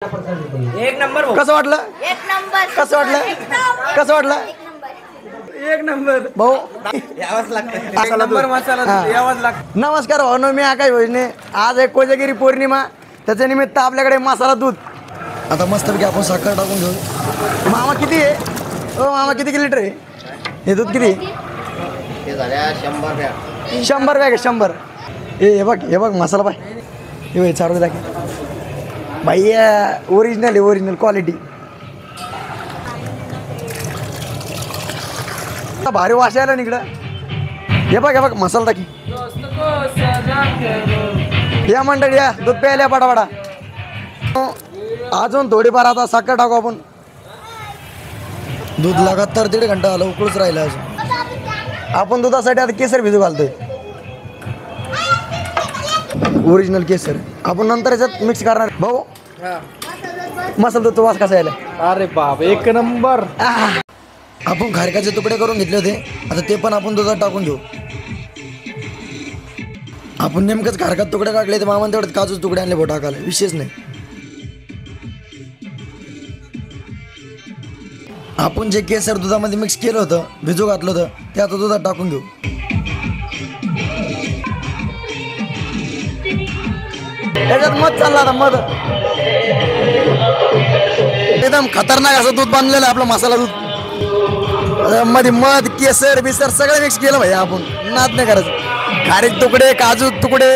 एक नंबर कसं वाटलं? एक नंबर. कसं वाटलं? कसं वाटलं? एक नंबर भाऊ यावंच लागतं. एक नंबर मसाला यावंच लागतं. नमस्कार भाऊ, मी आकाश भोजने. आज आहे कोजागिरी पौर्णिमा, त्याच्या निमित्त आपल्याकडे मसाला दूध. आता मस्तपैकी आपण साखर टाकून घेऊ. मामा किती आहे? हो मामा किती लिटर आहे हे दूध? किती? 100 बॅग. 100 बॅग आहे. 100. हे बघ, हे बघ मसाला पाय. हे चालू दाखव भाई, ओरिजिनल आहे, ओरिजिनल क्वालिटी. भारी वास यायला निकडं. हे बघ, हे बघ मसाला टाकी. या मंडळी या दूध प्यायला पटापटा. अजून थोडीफार आता साखर टाकू आपण. दूध लगातार 1.5 घंटा आलं, उकळूच राहिलं अजून. आपण दुधासाठी आता केसर भिजू घालतोय, ओरिजिनल केसर. आपण नंतर याच्यात मिक्स करणार. भाऊ मसाला दूध वास कसा यायला? अरे बाप, एक नंबर. आपण खारकाचे तुकडे करून घेतले होते, आता ते पण आपण दुधात टाकून घेऊ. आपण नेमकंच खारकात तुकडे टाकले, तर मामान तेवढे काजूचे तुकडे आणले भाऊ टाकायला, विशेष नाही. आपण जे केसर दुधामध्ये मिक्स केलं होतं, भिजू घातलं होतं, ते आता दुधात टाकून घेऊ. त्याच्यात मध चालला आता, मध. एकदम खतरनाक असं दूध बांधलेलं आहे आपलं मसाला दूध. मध्ये मध, केसर बिसर सगळं मिक्स केलं भाई. आपण नाद नाही करायचं. खारीक तुकडे, काजू तुकडे,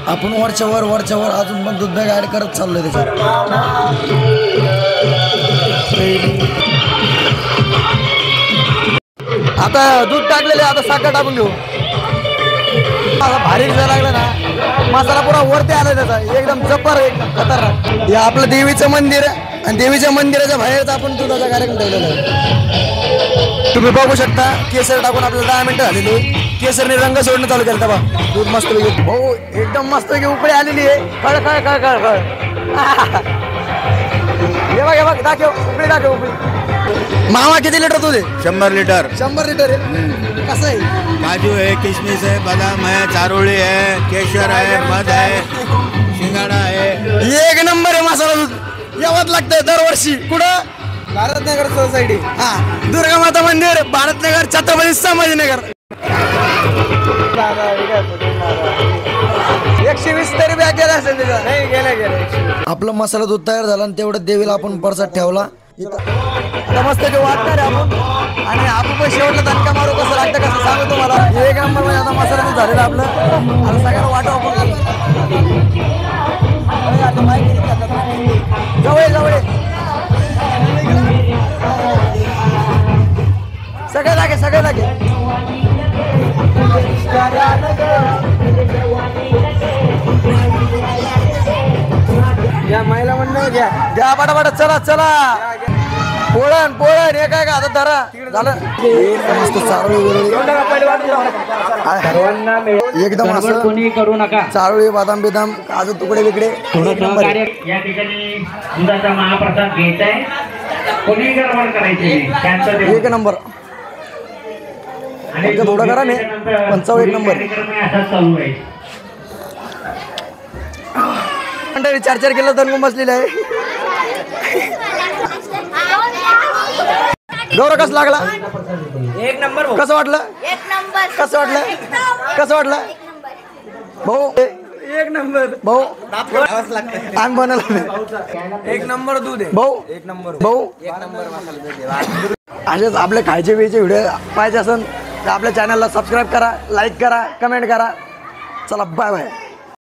आपण वरच्या वर अजून पण दूध बॅग ऍड करत चाललोय त्याच्यात. आता दूध टाकलेले, आता साखर टाकून घेऊ. आता भारी दिसायला लागलं ना, मसाला पुरा वरती आला त्याचा, एकदम जबर, एकदम खतरनाक. हे आपलं देवीचं मंदिर आहे, आणि देवीच्या मंदिराच्या बाहेरच आपण दुधाचा कार्यक्रम ठेवलेला आहे. तुम्ही बघू शकता, केसर टाकून आपल्याला 10 मिनिटं झालेली. केसरने रंग सोडणं चालू केलं तेव्हा दूध मस्त पैकी. भाऊ एकदम मस्त पैकी उकळी आलेली आहे. कळ कळ कळ कळ कळ. हे बघ, हे बघ, दाखव उकळी, दाखव उकळी. मामा किती लिटर दूध आहे? 100 लिटर. 100 लिटर आहे. कसं आहे? काजू है, किशमिश है, बादाम है, चारोली है, केशर है, मध है, शिंगाडा है. एक नंबर आहे मसाला दूध. यावंच लागतंय दरवर्षी. कुठं? भारतनगर सोसायटी. हा, दुर्गा माता मंदिर, भारतनगर, छत्रपती संभाजीनगर. 120 तरी बॅग गेला असेल त्याचा. नाही गेलं. आपलं मसाला दूध तयार झाला, आणि तेवढं देवीला आपण परसात ठेवला. आता मस्त ते वाटणार आहे आपण, आणि आपण पण शेवटला दणका मारू. कसं लागतं कसं सांगू तुम्हाला. एक नंबर म्हणजे आता मसाला दूध झालेला आपलं. आता सगळ्यांना वाटव आपण. जवळ जवळ सगळे लागे, सगळे लागे. या महिला मंडळ घ्या. द्या पटापट. चला चला, पोळण पोळण. हे काय का आता धरा झालं. मस्त चारोळी एकदम असं कोणी करू नका. चारोळी, बदाम बिदाम, काजू तुकडे बिकडे. या ठिकाणी दुधाचा महाप्रसाद घ्यायचा आहे. कोणी गडबड करायची नाही. एक नंबर. आणि थोडं करा नाही, पण चव एक नंबर. असाच चालू आहे. मंडळी 4-4 किलो दणकून बसलेले आहे. गौरव कसं लागला? एक नंबर कसं वाटलं? एक नंबर. कसं वाटलं? कसं वाटलं भाऊ? एक नंबर भाऊ यावंच लागतं. आम्ही बनवलं. एक नंबर दूध आहे भाऊ, एक नंबर. भाऊ एक नंबर मसाला दूध आहे. असेच आपले खायचे वेळचे व्हिडिओ पाहिजे असेल तर आपल्या चॅनलला सबस्क्राईब करा, लाईक करा, कमेंट करा. चला बाय बाय.